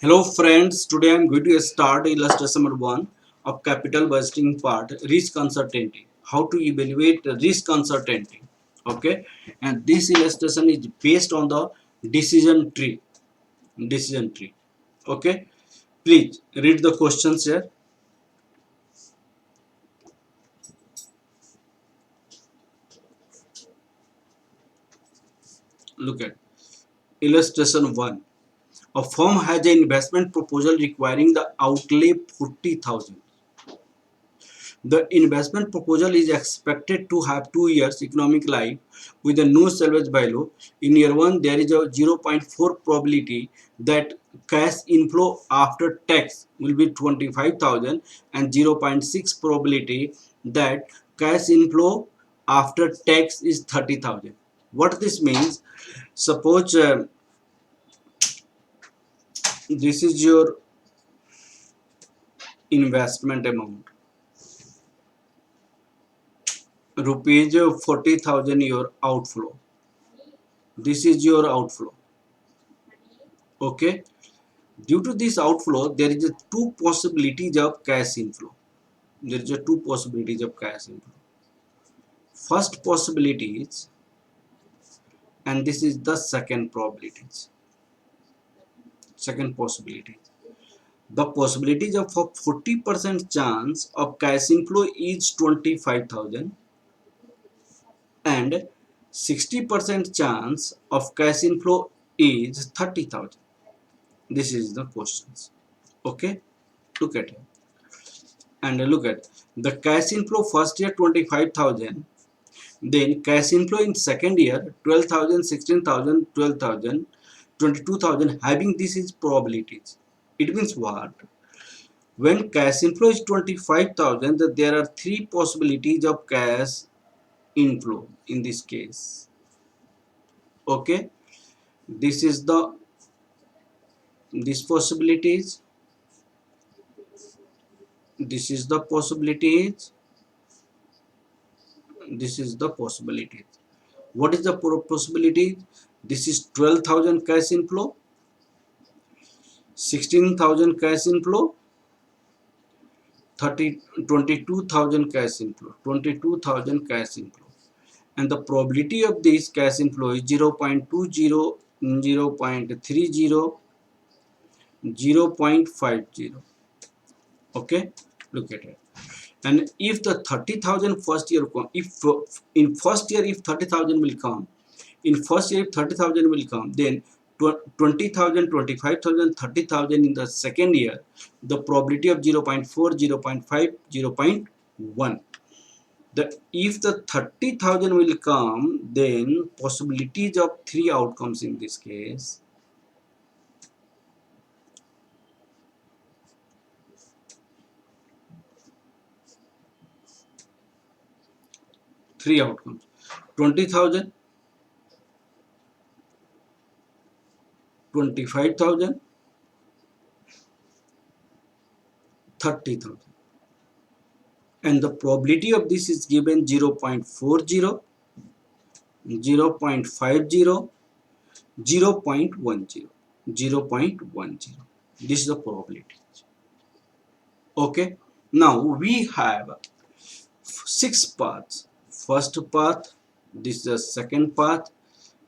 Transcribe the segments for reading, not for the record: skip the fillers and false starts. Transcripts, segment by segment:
Hello friends, today I am going to start illustration number 1 of capital budgeting part, risk uncertainty. How to evaluate risk uncertainty. Okay, and this illustration is based on the decision tree. Decision tree. Okay, please read the questions here. Look at illustration 1. A firm has an investment proposal requiring the outlay 40,000. The investment proposal is expected to have 2 years economic life with a no salvage value. In year 1, there is a 0.4 probability that cash inflow after tax will be 25,000 and 0.6 probability that cash inflow after tax is 30,000. What this means, suppose this is your investment amount, rupees 40,000 your outflow. This is your outflow. Okay, due to this outflow there is a two possibilities of cash inflow. There is a two possibilities of cash inflow. First possibility is, and this is the second probabilities. Second possibility, the possibilities of 40% chance of cash inflow is 25,000 and 60% chance of cash inflow is 30,000. This is the questions. Okay, look at it. And look at the cash inflow first year 25,000, then cash inflow in second year 12,000, 16,000, 12,000, 22,000. Having this is probabilities. It means what? When cash inflow is 25,000, there are three possibilities of cash inflow in this case. Okay, this is the this possibilities, this is the possibilities, this is the possibilities. What is the possibility? This is 12,000 cash inflow, 16,000 cash inflow, 22,000 cash inflow, 22,000 cash inflow, and the probability of this cash inflow is 0.20, 0.30, 0.50. Okay, look at it. And if the 30,000 first year, if in first year if 30,000 will come, in first year if 30,000 will come, then 20,000, 25,000, 30,000 in the second year, the probability of 0.4, 0.5, 0.1. If the 30,000 will come, then possibilities of three outcomes in this case. Three outcomes: 20,000, 25,000, 30,000, and the probability of this is given 0.40, 0.50, 0.10, 0.10. This is the probability. Okay, now we have six paths. First path, this is the second path,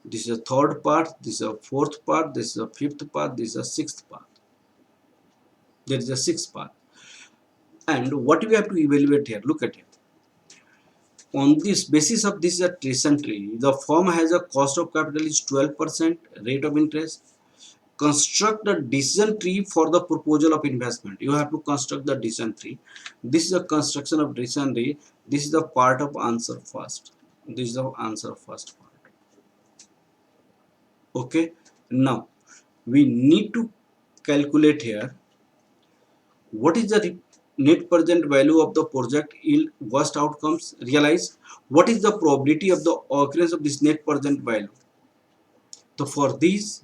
this is a third path, this is a fourth path, this is a fifth path, this is a sixth path. There is a sixth path. And what we have to evaluate here, look at it. On this basis of this attrition tree, the firm has a cost of capital is 12% rate of interest. Construct a decision tree for the proposal of investment. You have to construct the decision tree. This is a construction of decision tree. This is the part of answer first. This is the answer first part. Okay, now we need to calculate here what is the net present value of the project yield worst outcomes. Realize what is the probability of the occurrence of this net present value. So for this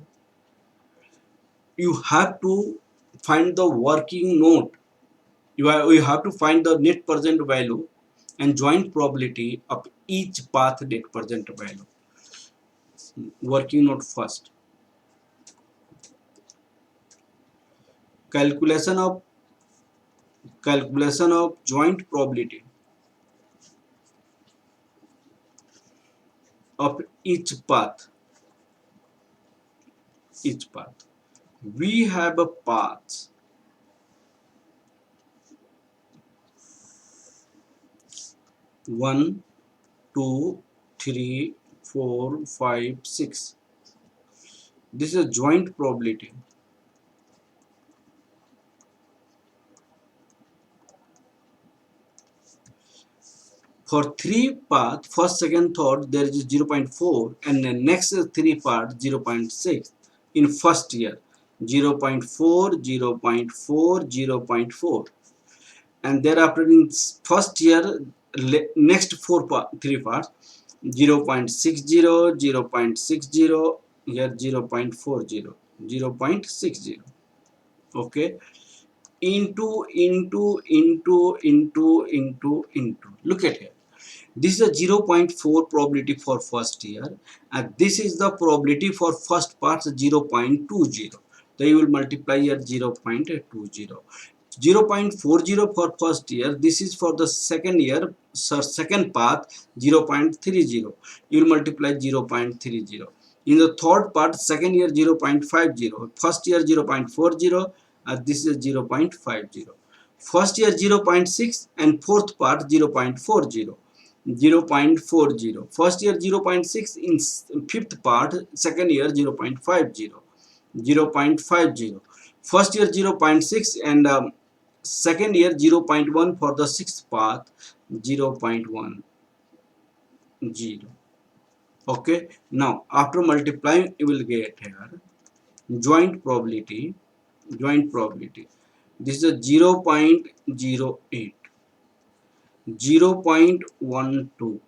you have to find the working note. You have to find the net present value and joint probability of each path net present value. Working note first. calculation of joint probability of each path. We have a path 1, 2, 3, 4, 5, 6. This is a joint probability. For 3 path, first, second, third, there is 0.4, and the next 3 part 0.6 in first year. 0.4, 0.4, 0.4, and thereafter in first year next 3 parts 0.60, 0.60, here 0.40, 0.60. Okay, into. Look at here. This is a 0.4 probability for first year, and this is the probability for first part 0.20. So you will multiply here 0.20. 0.40 for first year. This is for the second year, so second path 0.30. You will multiply 0.30. In the third part, second year 0.50, first year 0.40, and this is 0.50. First year 0.6 and fourth part 0.40. 0.40. First year 0.6 in fifth part, second year 0.50. 0.50. First year 0.6 and second year 0.1 for the sixth path 0.10. Okay, now after multiplying you will get here joint probability. This is a 0.08, 0.12,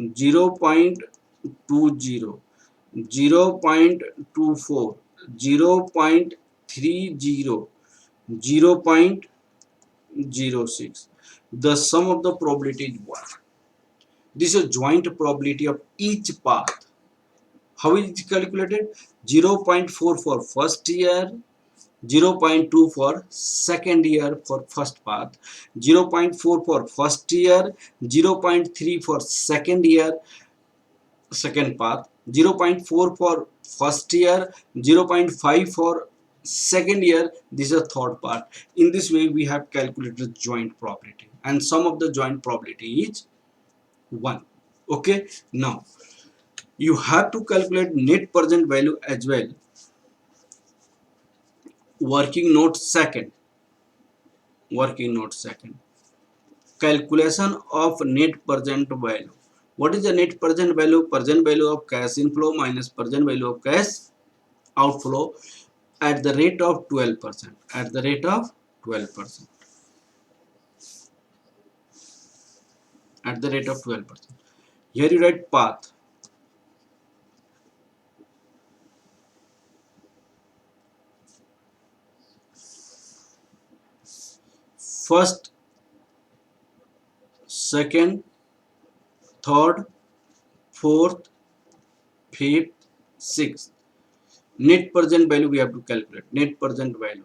0.20, 0.24, 0.30, 0.06. The sum of the probability is 1. This is a joint probability of each path. How is it calculated? 0.4 for first year, 0.2 for second year for first path, 0.4 for first year, 0.3 for second year, second path, 0.4 for first year, 0.5 for second year. This is a third part. In this way we have calculated joint probability, and sum of the joint probability is 1. Okay, now you have to calculate net present value as well. Working note second. Calculation of net present value. What is the net present value? Present value of cash inflow minus present value of cash outflow at the rate of 12%. At the rate of 12%. At the rate of 12%. Here you write path. First, second, third, fourth, fifth, sixth. Net present value we have to calculate. Net present value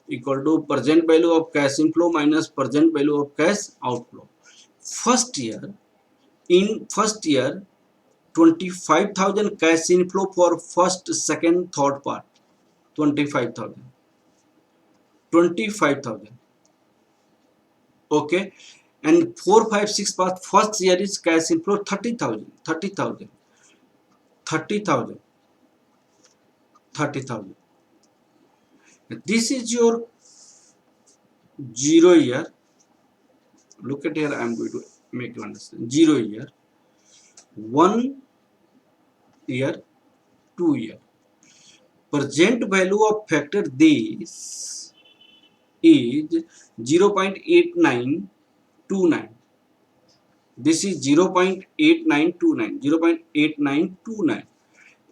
equal to present value of cash inflow minus present value of cash outflow. In first year 25,000 cash inflow for first, second, third part. 25,000. Okay, and 4, 5, 6 part first year is cash inflow 30,000. 30,000. This is your 0 year. Look at here, I am going to make you understand. 0 year, 1 year, 2 year. Present value of factor this is 0.8929. This is 0.8929.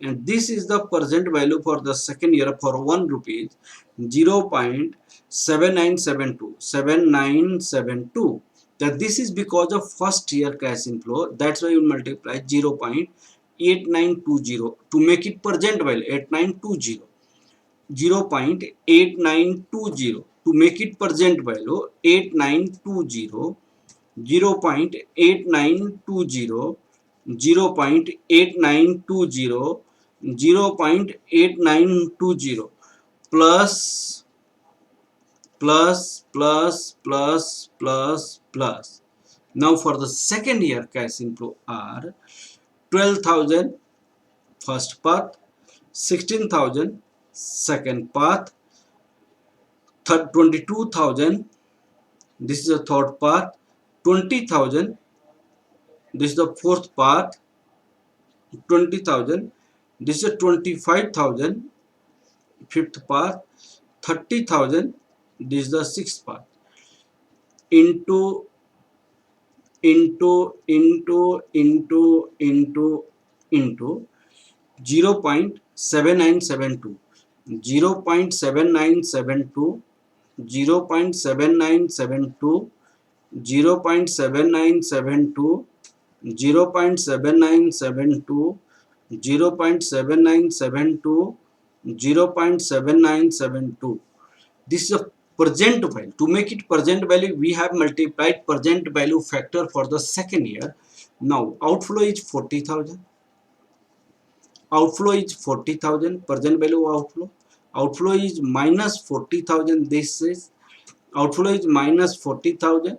And this is the present value for the second year for 1 rupees 0.7972. That this is because of first year cash inflow. That's why you multiply 0.8920 to make it present value 8920. 0.8920. To make it present value, 8920, 0.8920, 0.8920, 0.8920, plus plus plus plus plus plus. Now for the second year cash inflow are 12,000 first path, 16,000 second path, 22,000 this is the third path, 20,000 this is the fourth path, 20,000 this is 25,000 fifth path, 30,000 this is the sixth path, into into 0.7972, 0.7972, 0.7972, 0.7972, 0.7972, 0.7972, 0.7972. This is a present value. To make it present value, we have multiplied present value factor for the second year. Now outflow is 40,000. Outflow is 40,000. Present value outflow. Outflow is minus 40,000. This is outflow is minus 40,000.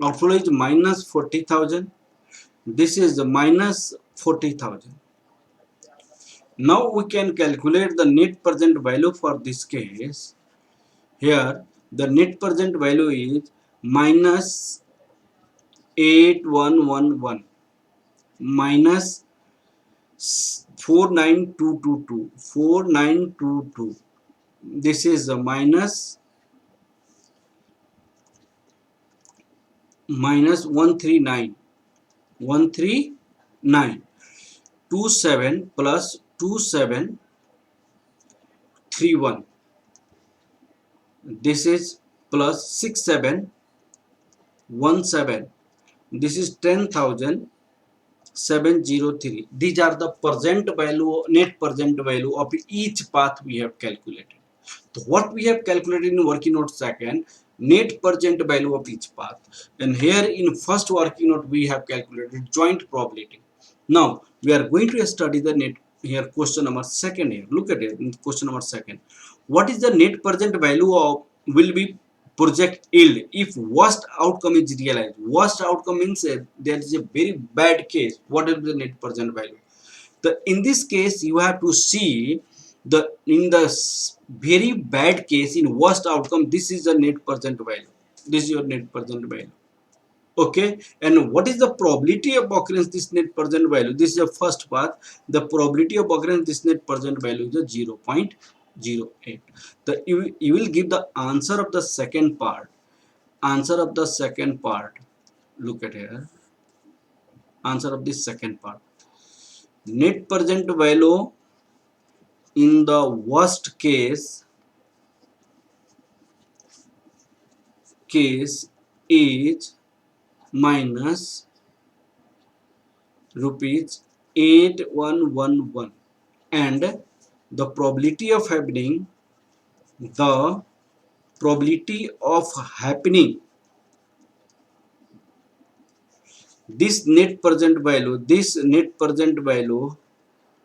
Outflow is minus 40,000. This is minus 40,000. Now we can calculate the net present value for this case. Here the net present value is minus 8111 minus 49222. This is a minus 139 27 plus 2731. This is plus 6717. This is 10,703. These are the present value, net present value of each path we have calculated. So what we have calculated in working note second, net present value of each path, and here in first working note we have calculated joint probability. Now we are going to study the net. Here question number second. Here look at it in question number second. What is the net present value of will be project yield if worst outcome is realized? Worst outcome means there is a very bad case. What is the net present value? In this case you have to see in the very bad case, in worst outcome, this is the net present value. This is your net present value. Okay, and what is the probability of occurrence this net present value? This is the first part. The probability of occurrence this net present value is 0.08. You will give the answer of the second part. Answer of the second part. Look at here. Answer of this second part. Net present value in the worst case is minus rupees 8111, and the probability of happening this net present value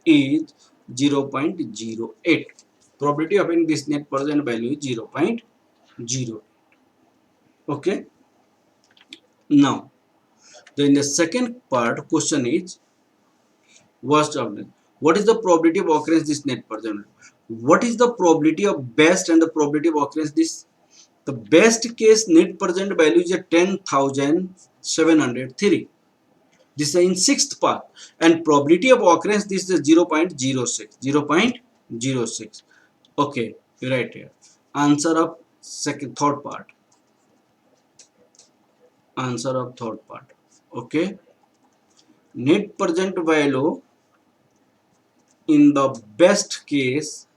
is 0.08. Probability of having this net present value is 0.0. Okay. Now, then the second part question is worst outcome. What is the probability of occurrence this net present value? What is the probability of best and the probability of occurrence this? The best case net present value is 10,703. This is in sixth path, and probability of occurrence this is 0.06. 0.06. Okay, right here. Answer of third part. Answer of third part. Okay. Net present value in the best case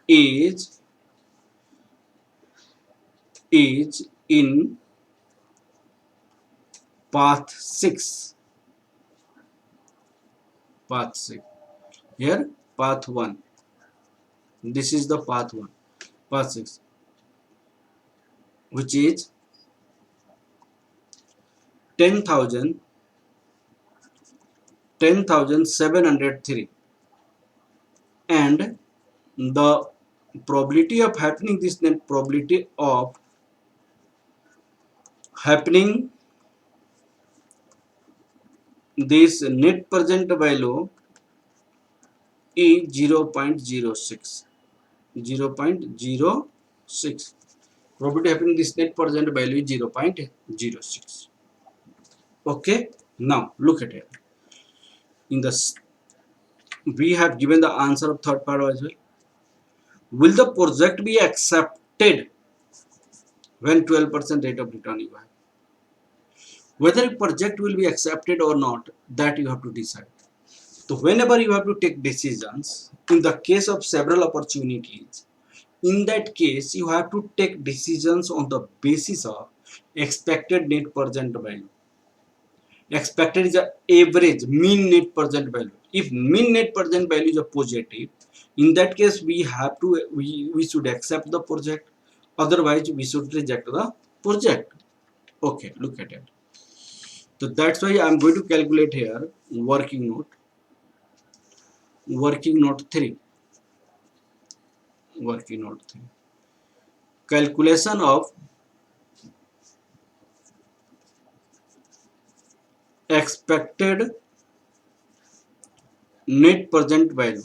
is in path 6. Here path 1. This is the path 1. Path 6, which is 10,703, and the probability of happening this net probability of happening this net present value is 0.06. 0.06. Probability happening this net present value is 0.06. Okay, now look at it. In this, we have given the answer of third part as well. Will the project be accepted when 12% rate of return you have? Whether a project will be accepted or not, that you have to decide. So whenever you have to take decisions, in the case of several opportunities, in that case you have to take decisions on the basis of expected net present value. Expected is the average mean net present value. If mean net present value is a positive, in that case we have to we should accept the project, otherwise we should reject the project. Okay, look at it. So that's why I'm going to calculate here working note 3. Working note 3. Calculation of expected net present value.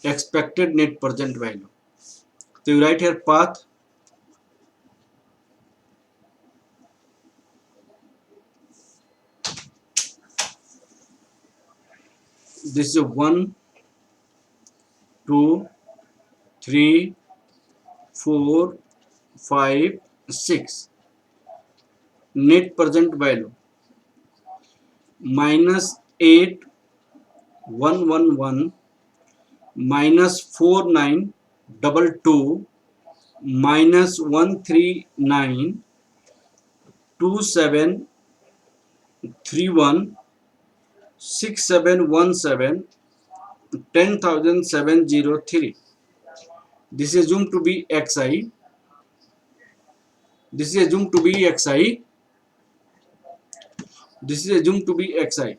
Expected net present value. So you write here path. This is 1, 2, 3, 4, 5, 6. Net present value minus 8, 1, 1, 1, minus 4, 9, 2, 2, minus 1, 3, 9, 2, 7, 3, 1, 6, 7, 1, 7, 10,703. This is assumed to be xi. This is assumed to be xi. This is assumed to be xi,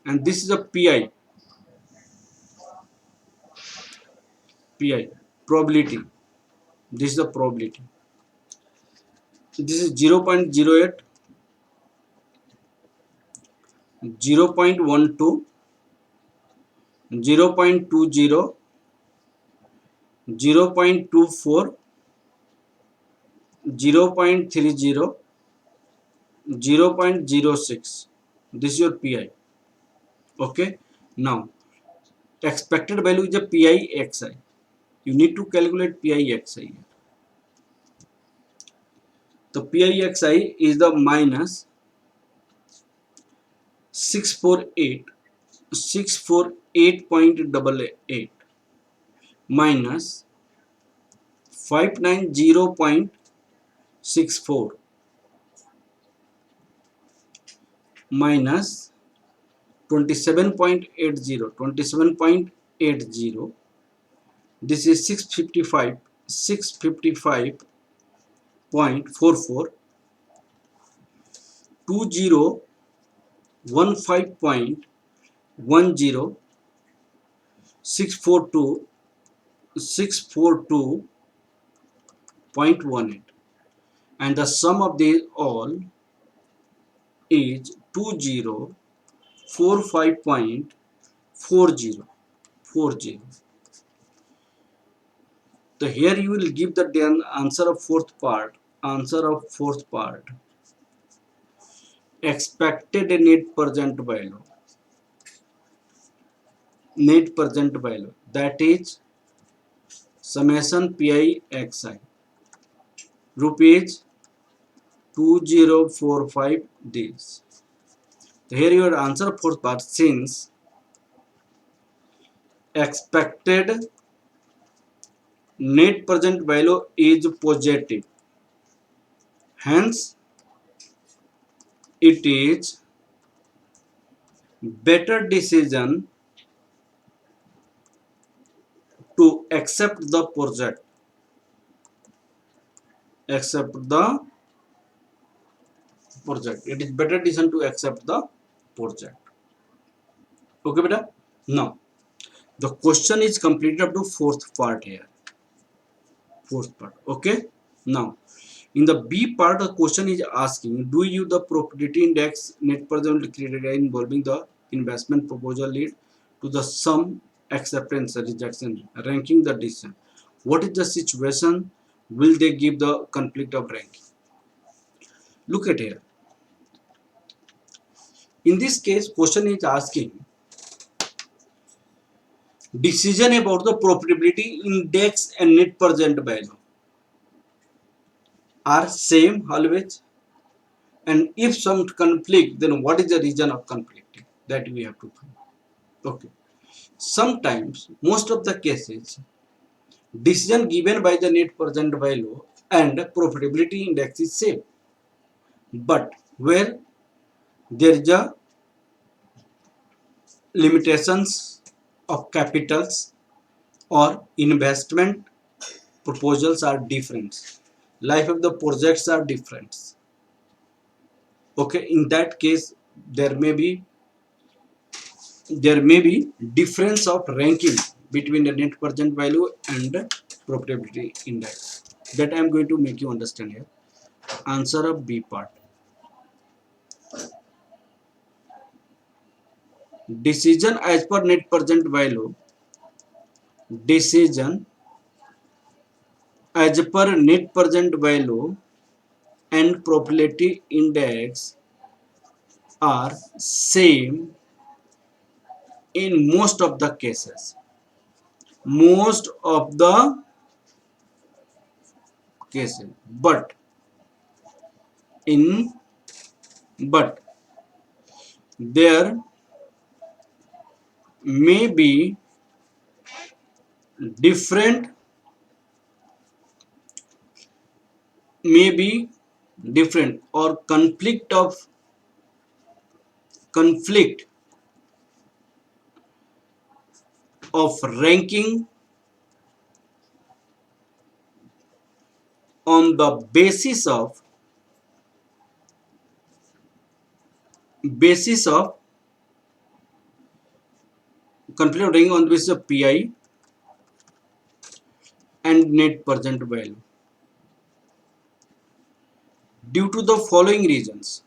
and this is a pi. Pi probability. This is the probability. This is 0.08, 0.12, 0.20, 0.24, 0.30, 0.06. This is your pi. Okay, now expected value is a pi xi. You need to calculate pi xi. The pi xi is the minus 648.88 minus 590.64 minus 27.80. This is 655.44, 2015.10, 642.18, and the sum of these all is 2045.40. So here you will give the answer of fourth part. Expected net present value. That is summation pi xi rupees 2045 days. So here your answer fourth part, since expected net present value is positive, hence it is better decision to accept the project. Accept the project. It is better decision to accept the project. Okay, beta. Now the question is completed up to fourth part here. Fourth part. Okay. Now in the B part, the question is asking: do you the propriety index net present criteria involving the investment proposal lead to the sum acceptance rejection ranking the decision? What is the situation? Will they give the conflict of ranking? Look at here. In this case, question is asking decision about the profitability index and net present value are same always, and if some conflict, then what is the reason of conflict? That we have to find. Okay. Sometimes, most of the cases, decision given by the net present value and profitability index is same. But where there is a limitations of capitals or investment proposals are different. Life of the projects are different. Okay, in that case, there may be difference of ranking between the net present value and profitability index. That I am going to make you understand here. Answer of B part. Decision as per net present value. Decision as per net present value and probability index are same in most of the cases. Most of the cases. In but there may be different or conflict of ranking on the basis of conflict of ranking on the basis of PI and net present value due to the following reasons.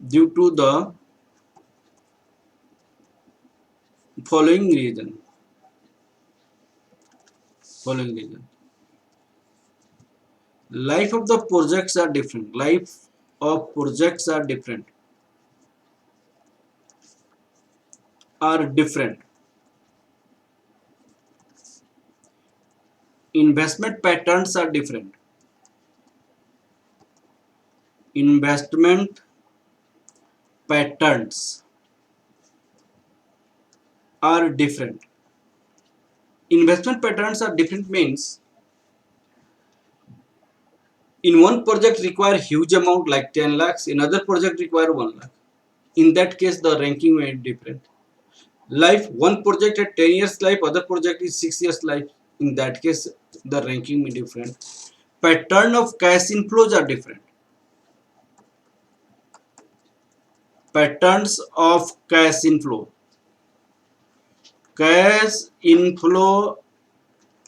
Due to the following reason. Life of the projects are different. Are different. Investment patterns are different. Investment patterns are different. Investment patterns are different means in one project require huge amount like 10 lakhs, in other project require 1 lakh. In that case, the ranking may be different. Life, one project at 10 years life, other project is 6 years life. In that case, the ranking may be different. Pattern of cash inflows are different. Patterns of cash inflow. Cash inflow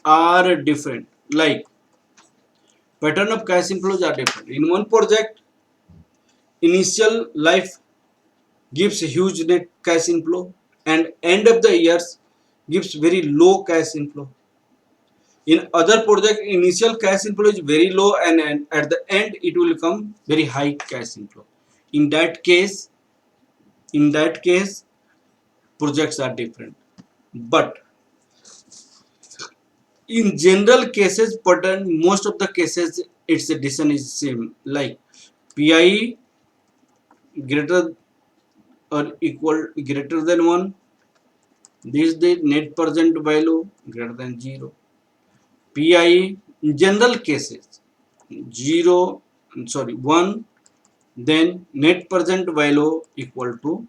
are different. Like pattern of cash inflows are different. In one project, initial life gives huge net cash inflow and end of the years gives very low cash inflow. In other project, initial cash inflow is very low and at the end it will come very high cash inflow. In that case, projects are different. But in general cases, pattern, most of the cases its decision is same. Like PI greater or equal greater than 1. This is the net present value greater than 0. PI in general cases 1, then net present value equal to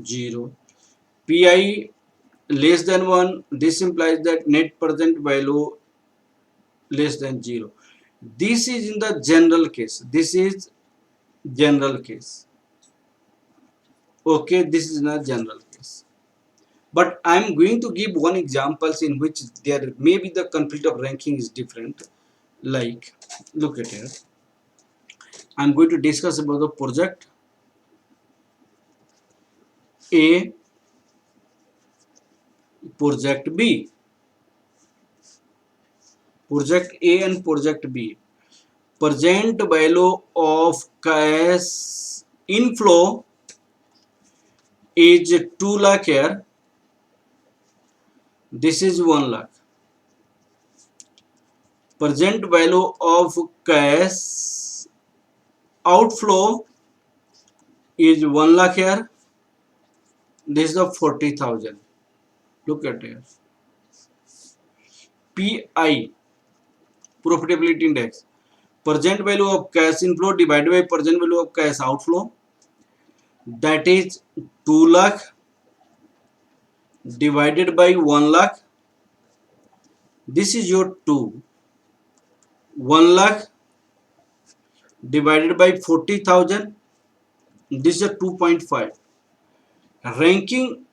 0. Pi less than 1, this implies that net present value less than 0. This is in the general case. This is general case. Okay, this is in a general case. But I am going to give one examples in which there may be the conflict of ranking is different. Like, look at here. I am going to discuss about the project A, project B. Project A and project B. Present value of cash inflow is 2 lakh here. This is 1 lakh. Present value of cash outflow is 1 lakh here. This is the 40,000. Look at here. PI, profitability index. Present value of cash inflow divided by present value of cash outflow. That is 2 lakh divided by 1 lakh. This is your 2. 1 lakh divided by 40,000. This is a 2.5. Ranking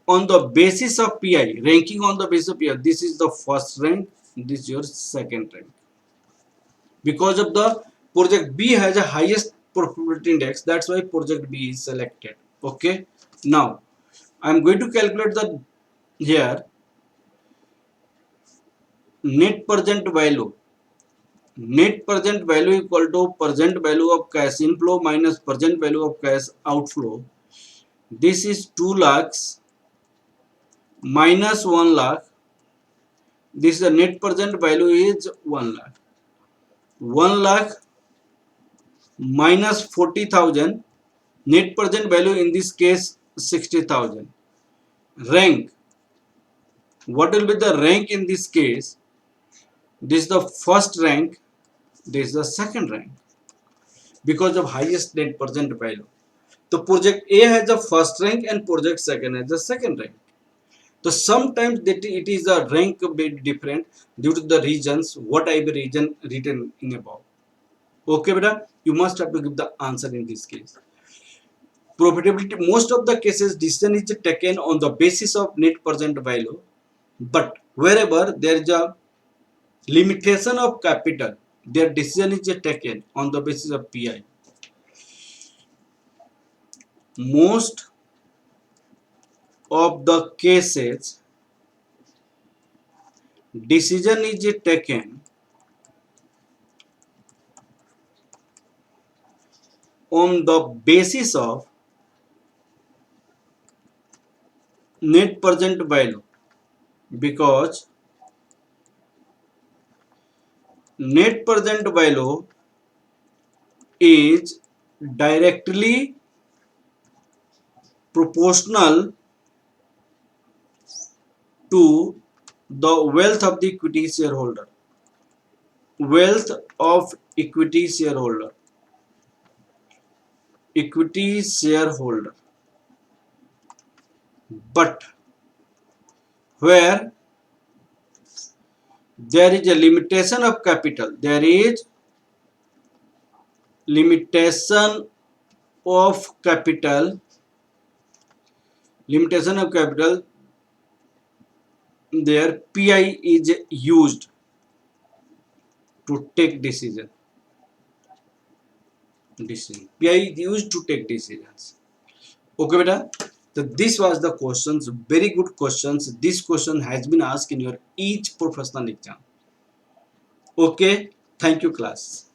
on the basis of PI. Ranking on the basis of PI. This is the first rank. This is your second rank. Because of the project B has a highest profitability index. That's why project B is selected. Okay. Now, I am going to calculate the here net present value. Net present value equal to present value of cash inflow minus present value of cash outflow. This is 2 lakhs minus 1 lakh. This is the net present value is 1 lakh. 1 lakh minus 40,000. Net present value in this case 60,000. Rank. What will be the rank in this case? This is the first rank. This is the second rank. Because of highest net present value. The project A has the first rank and project second has the second rank. So sometimes that it is a rank a bit different due to the regions, what I be region written in above. Okay, beta, you must have to give the answer in this case. Profitability, most of the cases decision is taken on the basis of net present value, but wherever there is a limitation of capital, their decision is taken on the basis of PI. Most of the cases decision is taken on the basis of net present value, because net present value is directly proportional to the wealth of the equity shareholder. Wealth of equity shareholder. Equity shareholder. But where there is a limitation of capital, there is limitation of capital, there PI is used to take decision. PI is used to take decisions. Okay, beta. So this was the questions. Very good questions. This question has been asked in your each professional exam. Okay. Thank you, class.